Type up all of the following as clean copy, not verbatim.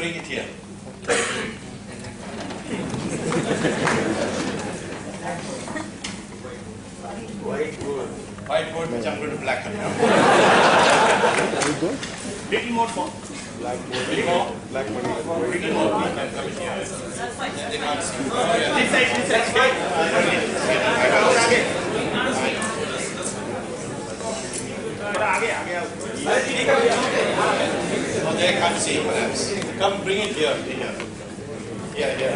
bring it here. Whiteboard, which I'm going to blacken now. Little more for. Little more. Little more. Little more. That's fine. They can't see. This side, fine. Oh, they can't see perhaps. Come bring it here. Here. Okay.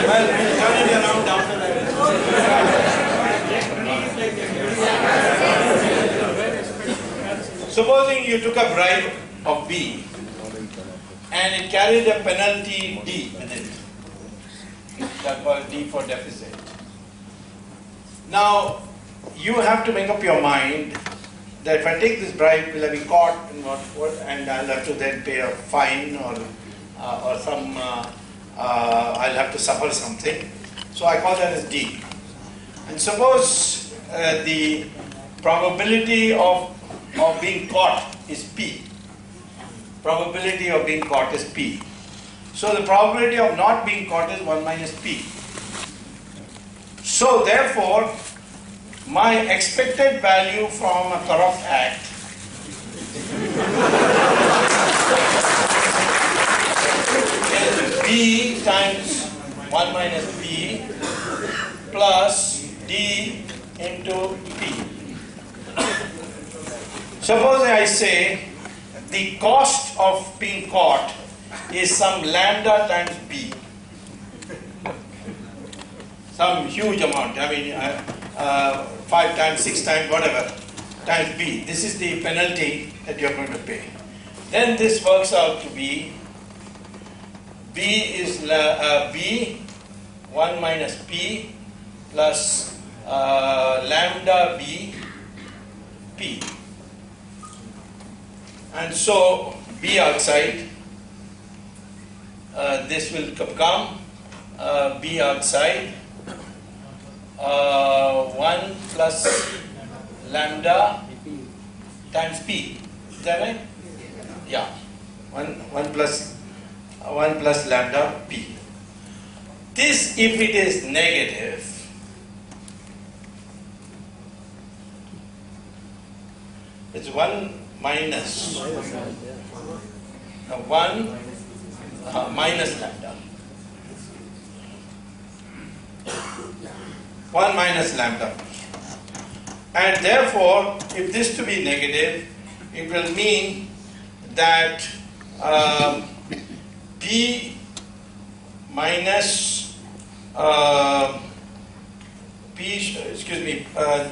Well, turn it around down the line. Supposing you took a bribe of B and it carried a penalty D with it. That's called D for deficit. Now, you have to make up your mind that if I take this bribe, will I be caught and and I'll have to then pay a fine or some, I'll have to suffer something. So I call that as D. And suppose the probability of being caught is P. Probability of being caught is P. So the probability of not being caught is 1 minus P. So therefore, my expected value from a corrupt act is B times 1 minus P plus D into P. Suppose I say the cost of being caught is some lambda times B. Some huge amount, I mean 5 times, 6 times, whatever, times B. This is the penalty that you're going to pay. Then this works out to be B is B 1 minus P plus lambda B P. And so B outside, this will come, B outside, 1 plus lambda times P. Is that right? Yeah. 1 plus lambda P. This, if it is negative, it's 1 minus 1 minus lambda. 1 minus lambda. And therefore, if this to be negative, it will mean that P minus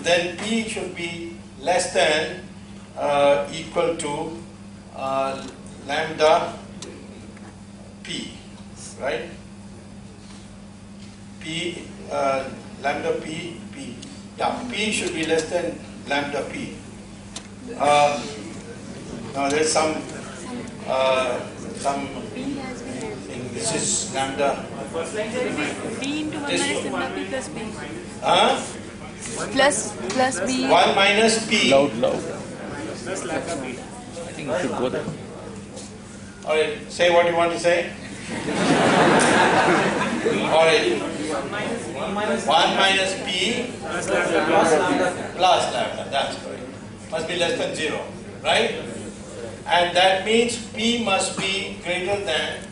then P should be less than equal to lambda P, right? P lambda P. Yeah, P should be less than lambda P. Now there's some thing. This is lambda. B into 1 minus lambda P plus B. Plus B. 1 minus P. Loud. Plus lambda B. I think you should go there. Alright, say what you want to say. Alright. 1 minus P plus lambda. That's correct. Must be less than 0, right? And that means P must be greater than,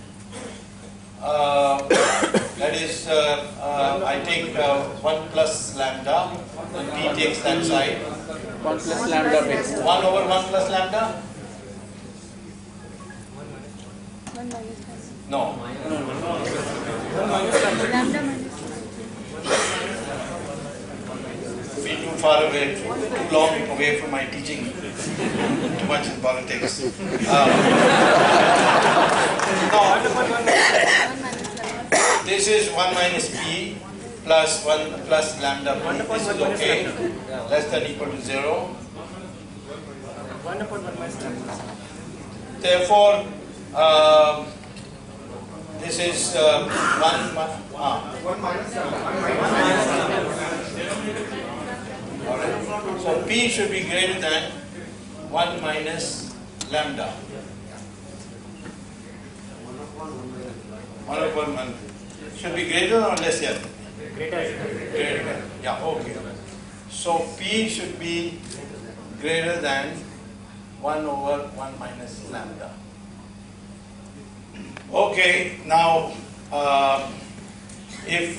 that is, I take 1 plus lambda, and P takes that side. 1 plus lambda base. 1 over 1 plus lambda? 1 minus No. lambda minus. Be too far away, too long away from my teaching, too much in politics. No, this is 1 minus P plus 1 plus lambda P. This is okay, less than equal to 0. 1 upon 1 minus lambda. Therefore, this is 1 minus lambda. Alright. So So P should be greater than 1 minus lambda. 1 upon 1. Should be greater or less here? Greater. Yeah, okay. So P should be greater than 1 over 1 minus lambda. Okay, now if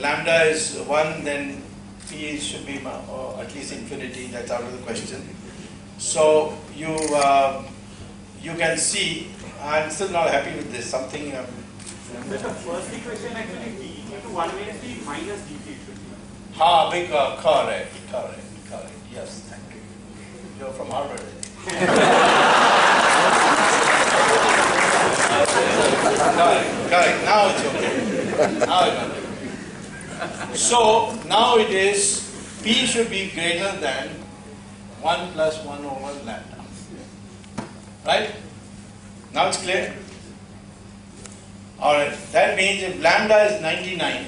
lambda is 1, then P should be at least infinity. That's out of the question. So you can see, I'm still not happy with this. Something. The first equation actually d equal to 1 minus d minus dt should be. Correct. Yes, thank you. You're from Harvard, I think. Correct. Now it's okay. Now I got it. So now it is P should be greater than 1 plus 1 over lambda. Right? Now it's clear? Alright, that means if lambda is 99,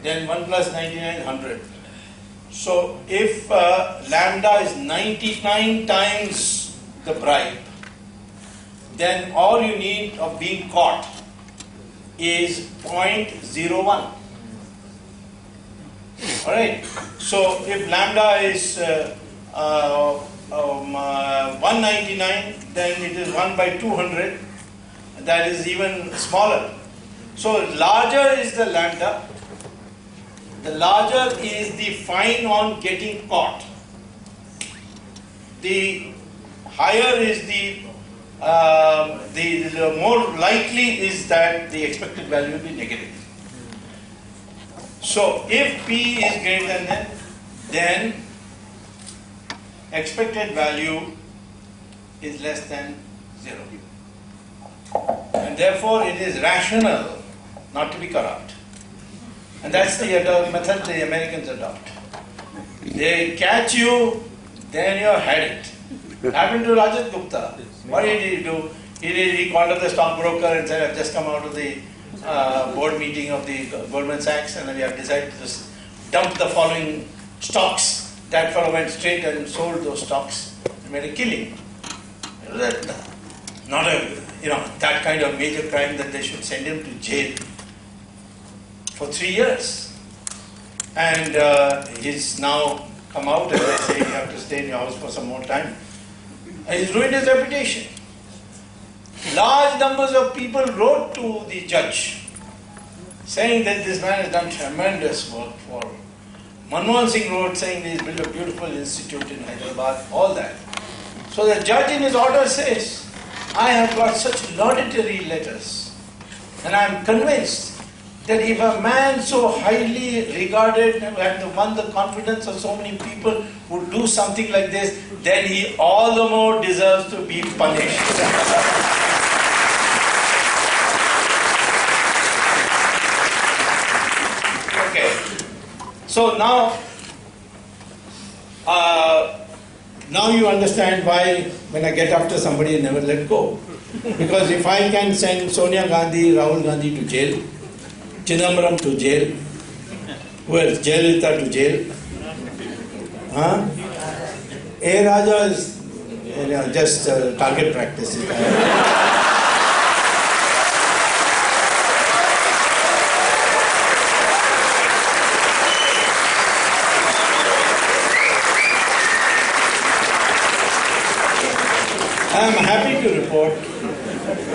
then 1 plus 99 is 100. So if lambda is 99 times the bribe, then all you need of being caught is 0.01. Alright, so if lambda is 199, then it is 1 by 200, that is even smaller. So larger is the lambda, the larger is the fine on getting caught. The higher is the more likely is that the expected value will be negative. So if P is greater than that, then expected value is less than 0. And therefore it is rational not to be corrupt. And that's the method the Americans adopt. They catch you, then you had it. Happened to Rajat Gupta. What did he do? He called up the stockbroker and said, I've just come out of the board meeting of the Goldman Sachs and we have decided to just dump the following stocks. That fellow went straight and sold those stocks and made a killing. Not that kind of major crime that they should send him to jail for 3 years. And he's now come out and they say you have to stay in your house for some more time. And he's ruined his reputation. Large numbers of people wrote to the judge saying that this man has done tremendous work for. Manmohan Singh wrote saying he's built a beautiful institute in Hyderabad, all that. So the judge in his order says, I have got such laudatory letters and I am convinced that if a man so highly regarded and had won the confidence of so many people would do something like this, then he all the more deserves to be punished. Okay. So now you understand why when I get after somebody I never let go. Because if I can send Sonia Gandhi, Rahul Gandhi to jail, Chidambaram to jail, who else? Jayalalitha to jail. A Raja is just target practice. I am happy to report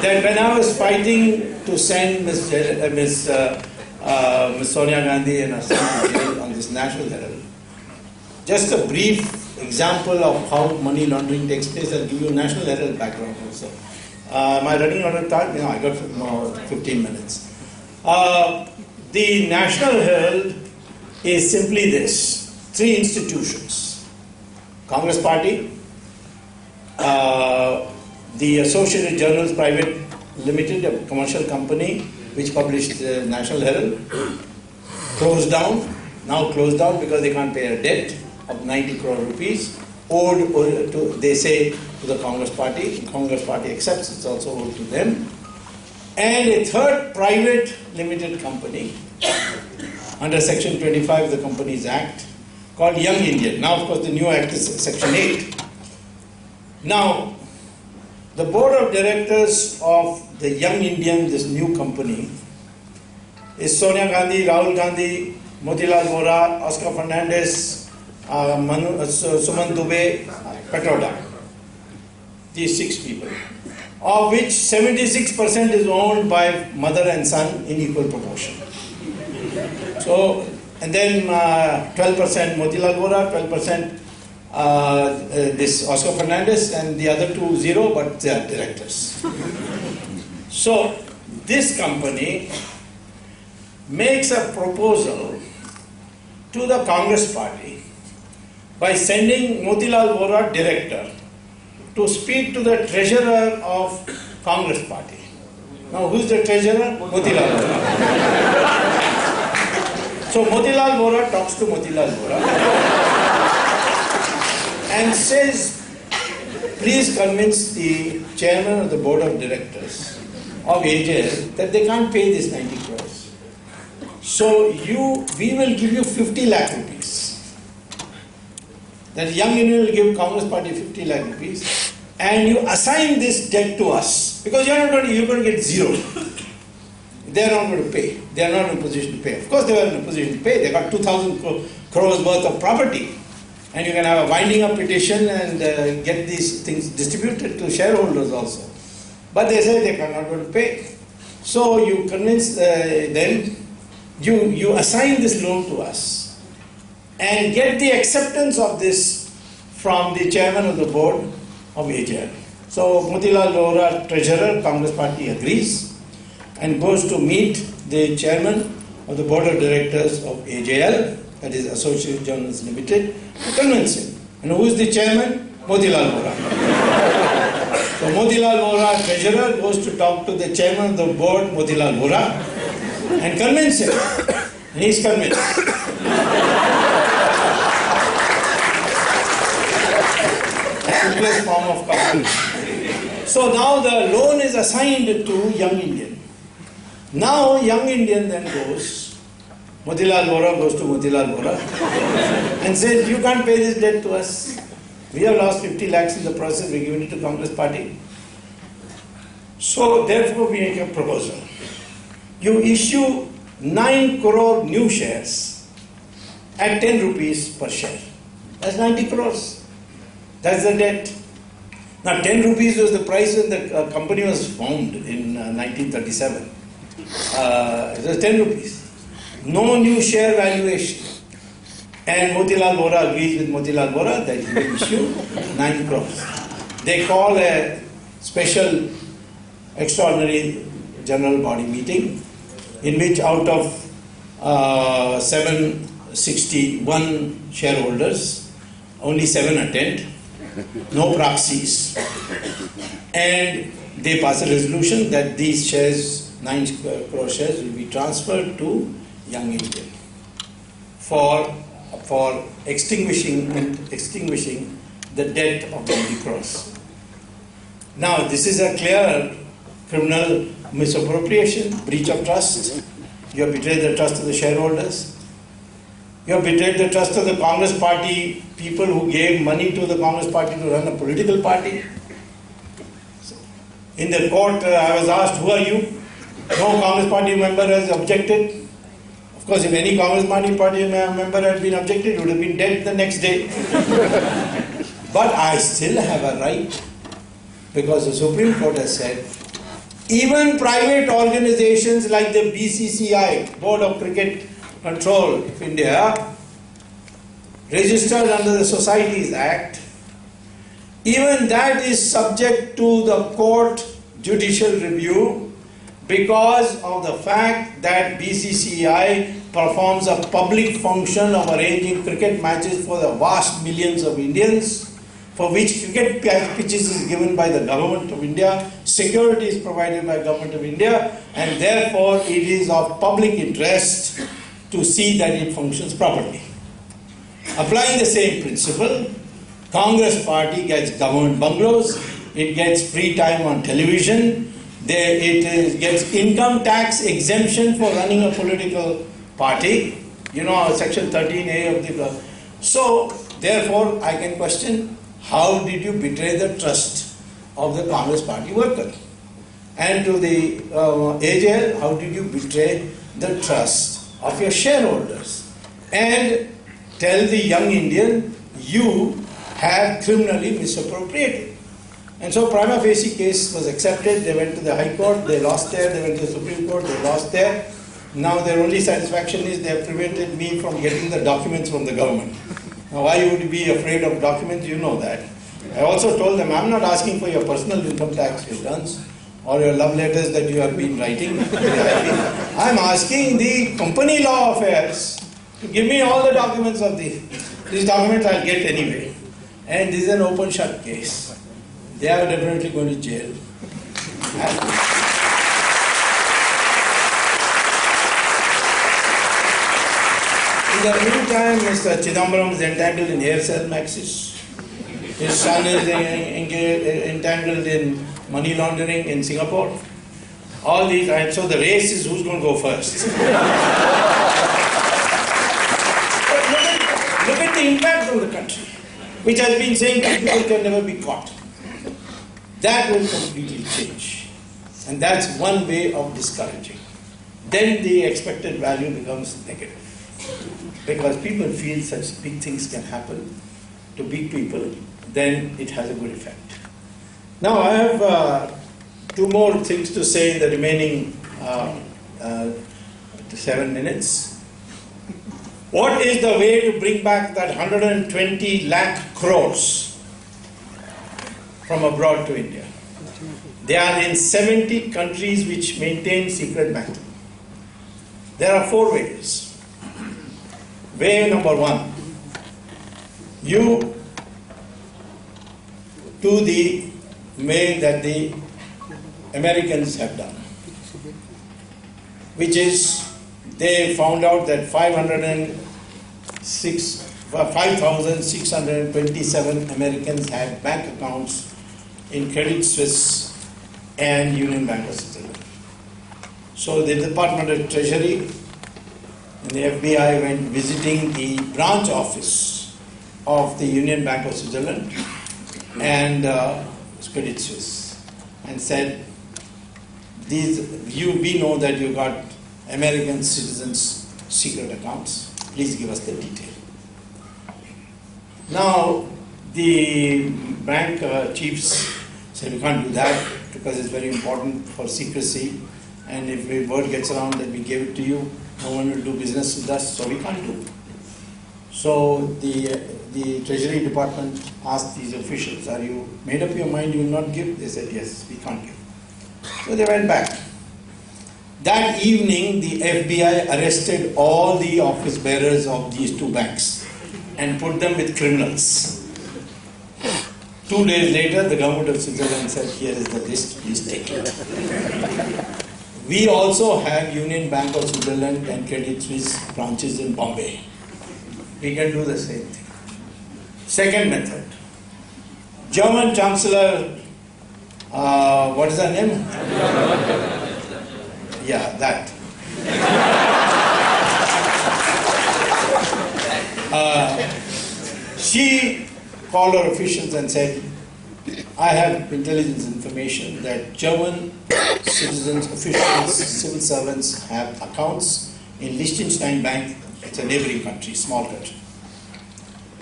that when I was fighting to send Miss Sonia Gandhi and her son to jail on this National Herald, just a brief example of how money laundering takes place. I'll give you a National Herald background also. Am I running out of time? No, I got 15 minutes. The National Herald is simply this: 3 institutions. Congress Party, the Associated Journals Private Limited, a commercial company which published the National Herald, closed down, now closed down because they can't pay a debt of 90 crore rupees, owed to, they say, to the Congress Party. The Congress Party accepts it's also owed to them. And a third private limited company under Section 25 of the Companies Act, called Young Indian. Now, of course, the new act is Section 8. Now, the board of directors of the Young Indian, this new company, is Sonia Gandhi, Rahul Gandhi, Motilal Vora, Oscar Fernandez, Suman Dubey, Petroda. These 6 people, of which 76% is owned by mother and son in equal proportion. So, and then 12% Motilal Vora, 12% this Oscar Fernandez, and the other 2 0, but they are directors. So, this company makes a proposal to the Congress party by sending Motilal Vora, director, to speak to the treasurer of Congress party. Now, who is the treasurer? Motilal Vora. So Motilal Vora talks to Motilal Vora and says, please convince the chairman of the board of directors of AJL that they can't pay this 90 crores. So we will give you 50 lakh rupees. That Young Indian will give Congress party 50 lakh rupees and you assign this debt to us because you're going to get zero. They are not going to pay. They are not in a position to pay. Of course they were in a position to pay. They got 2,000 crores worth of property. And you can have a winding up petition and get these things distributed to shareholders also. But they say they are not going to pay. So you convince them, you assign this loan to us and get the acceptance of this from the chairman of the board of AJL. So Motilal Vora, treasurer, Congress party agrees and goes to meet the chairman of the board of directors of AJL, that is Associated Journals Limited, to convince him. And who is the chairman? Motilal Vora. So Motilal Vora, treasurer, goes to talk to the chairman of the board, Motilal Vora, and convince him. And he is convinced. Simplest form of company. So now the loan is assigned to Young Indian. Now Young Indian then goes, Motilal Vora goes to Motilal Vora and says, you can't pay this debt to us. We have lost 50 lakhs in the process, we're giving it to Congress party. So therefore we make a proposal. You issue 9 crore new shares at 10 rupees per share. That's 90 crores. That's the debt. Now 10 rupees was the price when the company was formed in 1937. It was 10 rupees. No new share valuation. And Motilal Vora agrees with Motilal Vora that he will issue 9 crores. They call a special extraordinary general body meeting in which out of 761 shareholders, only 7 attend, no proxies. And they pass a resolution that these shares, 9 crore shares, will be transferred to Young Indian for extinguishing the debt of 90 crores. Now, this is a clear criminal misappropriation, breach of trust. You have betrayed the trust of the shareholders. You have betrayed the trust of the Congress party, people who gave money to the Congress party to run a political party. In the court, I was asked, who are you? No Congress party member has objected. Of course, if any Congress party member had been objected, it would have been dead the next day. But I still have a right, because the Supreme Court has said, even private organizations like the BCCI, Board of Cricket Control of India, registered under the Societies Act, even that is subject to the court judicial review because of the fact that BCCI performs a public function of arranging cricket matches for the vast millions of Indians, for which cricket pitches is given by the government of India, security is provided by government of India, and therefore it is of public interest to see that it functions properly. Applying the same principle, Congress party gets government bungalows, it gets free time on television, it gets income tax exemption for running a political party. You know, Section 13A of the So, therefore, I can question, how did you betray the trust of the Congress party worker? And to the AJL, how did you betray the trust of your shareholders? And tell the young Indian, you have criminally misappropriated. And so prima facie case was accepted. They went to the High Court, they lost there. They went to the Supreme Court, they lost there. Now their only satisfaction is they have prevented me from getting the documents from the government. Now why would you be afraid of documents? You know that. I also told them, I'm not asking for your personal income tax returns or your love letters that you have been writing. I'm asking the company law affairs to give me all the documents of these documents I'll get anyway. And this is an open shut case. They are definitely going to jail. In the meantime, Mr. Chidambaram is entangled in hair cell maxis. His son is entangled in money laundering in Singapore. All these, and so the race is who's going to go first. Look at the impact on the country, which has been saying that people can never be caught. That will completely change. And that's one way of discouraging. Then the expected value becomes negative. Because people feel such big things can happen to big people, then it has a good effect. Now I have two more things to say in the remaining 7 minutes. What is the way to bring back that 120 lakh crores from abroad to India? They are in 70 countries which maintain secret banking. There are 4 ways. Way number 1, you do the way that the Americans have done, which is they found out that 5,627 Americans had bank accounts in Credit Suisse and Union Bank of Switzerland. So the Department of Treasury and the FBI went visiting the branch office of the Union Bank of Switzerland and Credit Suisse and said, we know that you got American citizens' secret accounts. Please give us the detail. Now, the bank chiefs said, we can't do that because it's very important for secrecy. And if a word gets around that we gave it to you, no one will do business with us, so we can't do. So the Treasury Department asked these officials, are you made up your mind you will not give? They said, yes, we can't give. So they went back. That evening, the FBI arrested all the office bearers of these 2 banks and put them with criminals. 2 days later, the government of Switzerland said, here is the list, please take it. We also have Union Bank of Switzerland and Credit Suisse branches in Bombay. We can do the same thing. Second method. German Chancellor, what is her name? Yeah, that. She called her officials and said, I have intelligence information that German citizens, officials, civil servants have accounts in Liechtenstein Bank. It's a neighboring country, small country.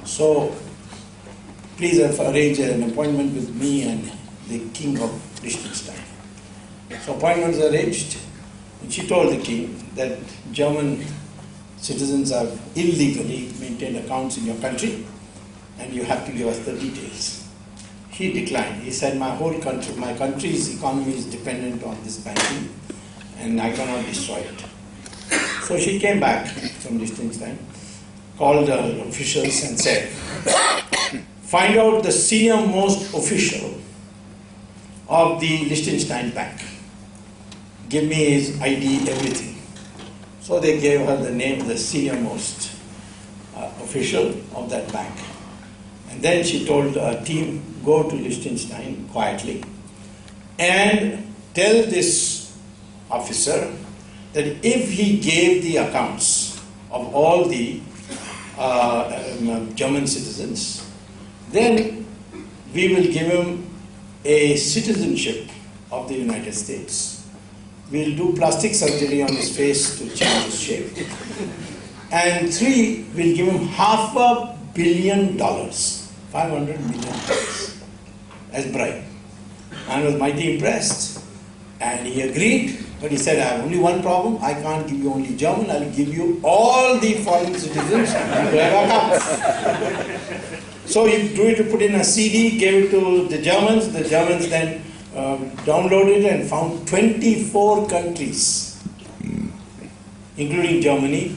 So please arrange an appointment with me and the king of Liechtenstein. So appointment was arranged, and she told the king that German citizens have illegally maintained accounts in your country, and you have to give us the details. He declined. He said, my country's economy is dependent on this banking, and I cannot destroy it. So she came back from Liechtenstein, called the officials and said, find out the senior most official of the Liechtenstein bank. Give me his ID, everything. So they gave her the name of the senior most official of that bank. And then she told her team, go to Liechtenstein quietly and tell this officer that if he gave the accounts of all the German citizens, then we will give him a citizenship of the United States. We'll do plastic surgery on his face to change his shape. And 3, we'll give him $500 million, $500 million as bribe. I was mighty impressed. And he agreed, but he said, I have only one problem. I can't give you only German, I'll give you all the foreign citizens who have accounts. So he drew it to put in a CD, gave it to the Germans. The Germans then downloaded and found 24 countries, including Germany,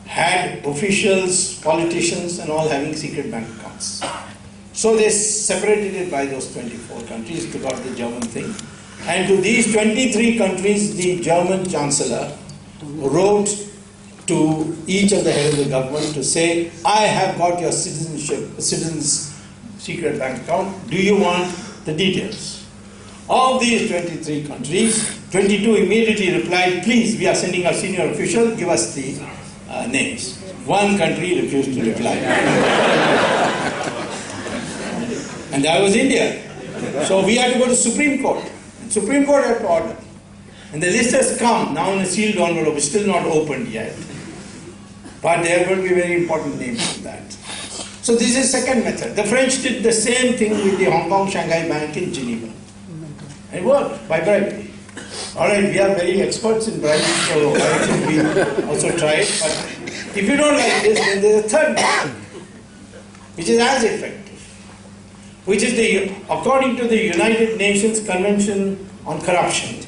had officials, politicians, and all having secret bank accounts. So they separated it by those 24 countries, took out the German thing. And to these 23 countries, the German Chancellor wrote to each of the heads of the government to say, I have got your citizens' secret bank account. Do you want the details? Of these 23 countries, 22 immediately replied, please, we are sending our senior official, give us the names. One country refused to reply. And that was India. So we had to go to Supreme Court. Supreme Court had to order. And the list has come now in a sealed envelope. It's still not opened yet. But there will be very important names in that. So this is second method. The French did the same thing with the Hong Kong Shanghai Bank in Geneva. And it worked by bribery. All right, we are very experts in bribery, so I think we also try it. But if you don't like this, then there's a third method, which is as effective, which is according to the United Nations Convention on Corruption.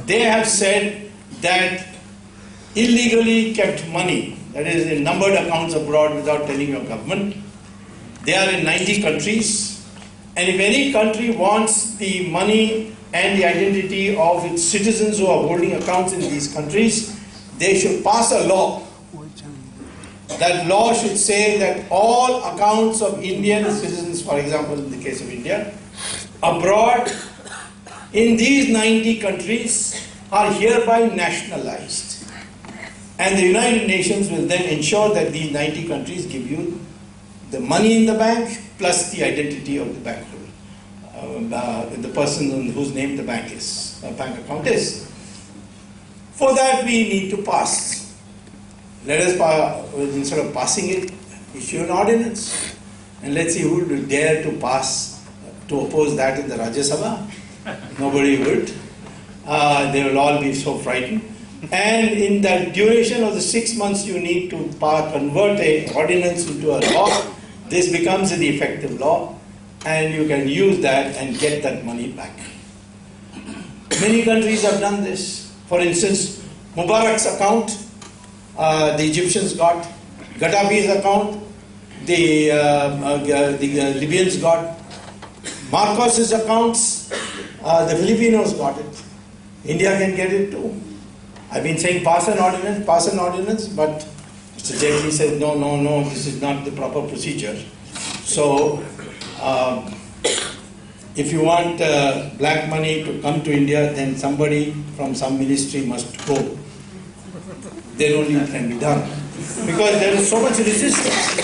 They have said that illegally kept money, that is in numbered accounts abroad without telling your government, they are in 90 countries, and if any country wants the money and the identity of its citizens who are holding accounts in these countries, they should pass a law. That law should say that all accounts of Indian citizens, for example in the case of India, abroad in these 90 countries are hereby nationalized. And the United Nations will then ensure that these 90 countries give you the money in the bank plus the identity of the bank holder, the person in whose name the bank account is. For that we need to pass. Let us, instead of passing it, issue an ordinance. And let's see who will dare to oppose that in the Rajya Sabha. Nobody would. They will all be so frightened. And in the duration of the 6 months you need to convert an ordinance into a law, this becomes an effective law, and you can use that and get that money back. Many countries have done this. For instance, Mubarak's account, the Egyptians got, Gaddafi's account, the Libyans got, Marcos's accounts, the Filipinos got it. India can get it too. I've been saying pass an ordinance, but Mr. Jaitley said no, this is not the proper procedure. So, if you want black money to come to India, then somebody from some ministry must go. Then only it can be done. Because there is so much resistance.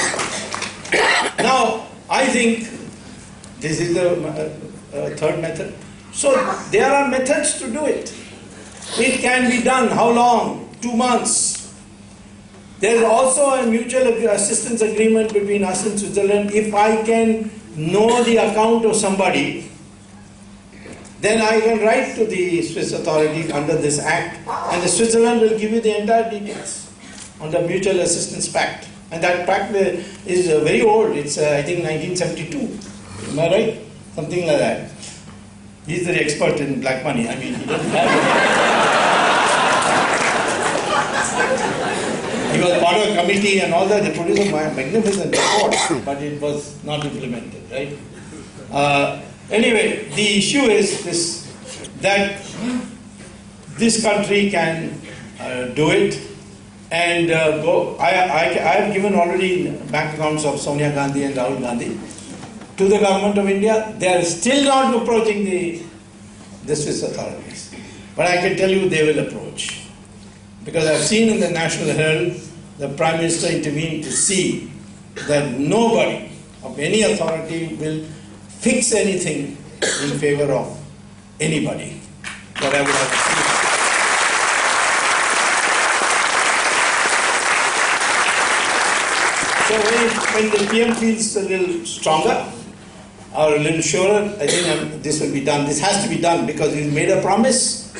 Now, I think this is the third method. So, there are methods to do it. It can be done. How long? 2 months. There is also a mutual assistance agreement between us and Switzerland. If I can know the account of somebody, then I can write to the Swiss authorities under this act, and the Switzerland will give you the entire details on the Mutual Assistance Pact. And that pact is very old. It's, I think, 1972. Am I right? Something like that. He's the expert in black money. I mean, he doesn't have it. He was part of a committee and all that. They produced a magnificent report, but it was not implemented, right? Anyway, the issue is this, that this country can do it and go. I have given already bank accounts of Sonia Gandhi and Rahul Gandhi to the government of India. They are still not approaching the Swiss authorities. But I can tell you they will approach. Because I've seen in the National Herald the Prime Minister intervened to see that nobody of any authority will fix anything in favor of anybody that I would have seen. So when the PM feels a little stronger or a little surer, I think this will be done. This has to be done because he's made a promise,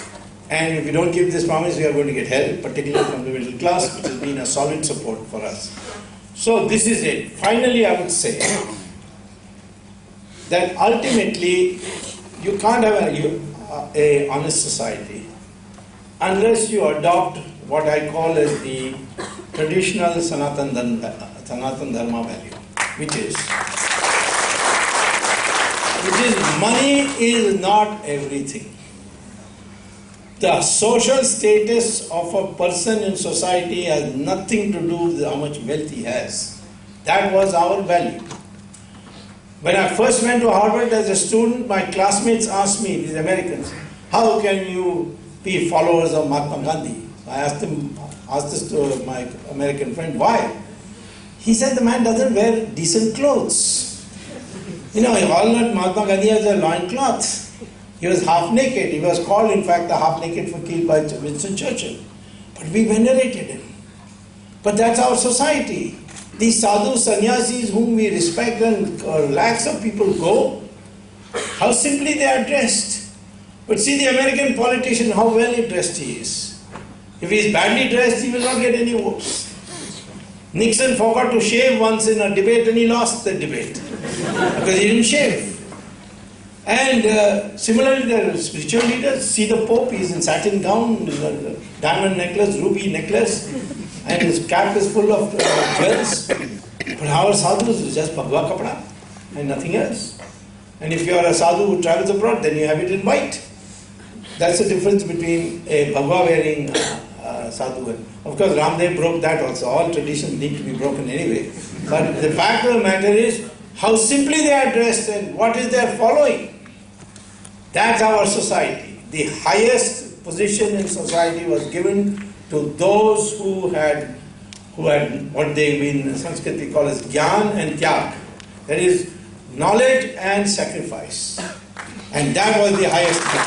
and if we don't keep this promise, we are going to get help, particularly from the middle class, which has been a solid support for us. So this is it. Finally, I would say that ultimately you can't have a honest society unless you adopt what I call as the traditional Sanatan Dharma value, which is money is not everything. The social status of a person in society has nothing to do with how much wealth he has. That was our value. When I first went to Harvard as a student, my classmates asked me, these Americans, how can you be followers of Mahatma Gandhi? I asked this to my American friend, why? He said the man doesn't wear decent clothes. You know, all that Mahatma Gandhi has a loincloth. He was half naked. He was called, in fact, the half naked fakir by Winston Churchill. But we venerated him. But that's our society. These sadhu sannyasis whom we respect and lakhs of people go, how simply they are dressed. But see the American politician, how well dressed he is. If he is badly dressed, he will not get any votes. Nixon forgot to shave once in a debate and he lost the debate because he didn't shave. And similarly, the spiritual leaders, see the Pope, he is in satin gown, diamond necklace, ruby necklace, and his cap is full of jewels. But our sadhus is just bhagwa kapda and nothing else. And if you are a sadhu who travels abroad, then you have it in white. That's the difference between a bhagwa wearing sadhu. Of course, Ramdev broke that also. All traditions need to be broken anyway. But the fact of the matter is how simply they are dressed and what is their following. That's our society. The highest position in society was given to those who had what they in Sanskrit we call as Gyan and Tyag. That is knowledge and sacrifice. And that was the highest thing.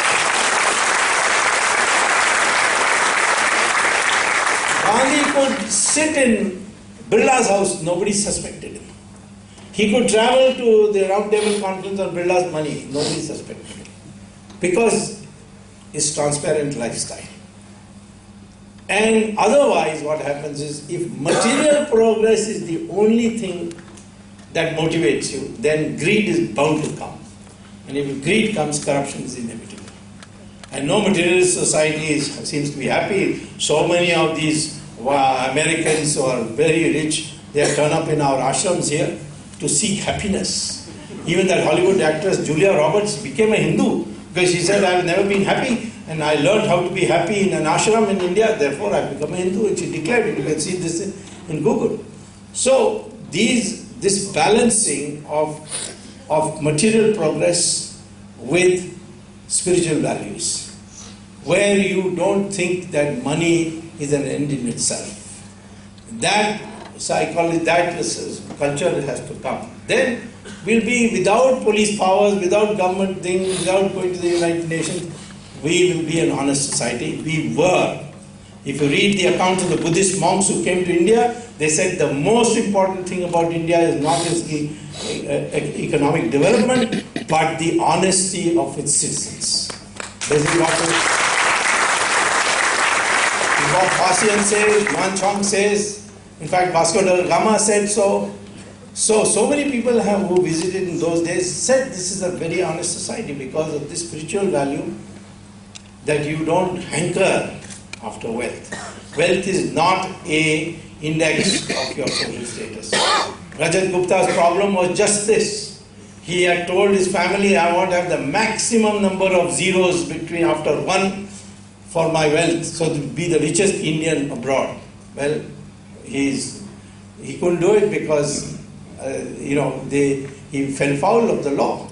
Gandhi could sit in Birla's house, nobody suspected him. He could travel to the round table conference on Birla's money, nobody suspected him. Because it's transparent lifestyle. And otherwise what happens is, if material progress is the only thing that motivates you, then greed is bound to come. And if greed comes, corruption is inevitable. And no materialist society seems to be happy. So many of these Americans who are very rich, they turn up in our ashrams here to seek happiness. Even that Hollywood actress Julia Roberts became a Hindu because she said, I've never been happy and I learned how to be happy in an ashram in India, therefore I've become a Hindu, and she declared it. You can see this in Google. So this balancing of material progress with spiritual values, where you don't think that money is an end in itself. That psychology, that culture has to come. Then we'll be without police powers, without government things, without going to the United Nations, we will be an honest society. We were. If you read the accounts of the Buddhist monks who came to India, they said the most important thing about India is not its economic development, but the honesty of its citizens. This is what Fashion says, Yuan Chong says, in fact Vasco da Gama said so. So many people who visited in those days said this is a very honest society because of this spiritual value that you don't hanker after wealth. Wealth is not an index of your social status. Rajat Gupta's problem was just this. He had told his family, I want to have the maximum number of zeros between after one for my wealth, so to be the richest Indian abroad. Well, he couldn't do it because he fell foul of the law.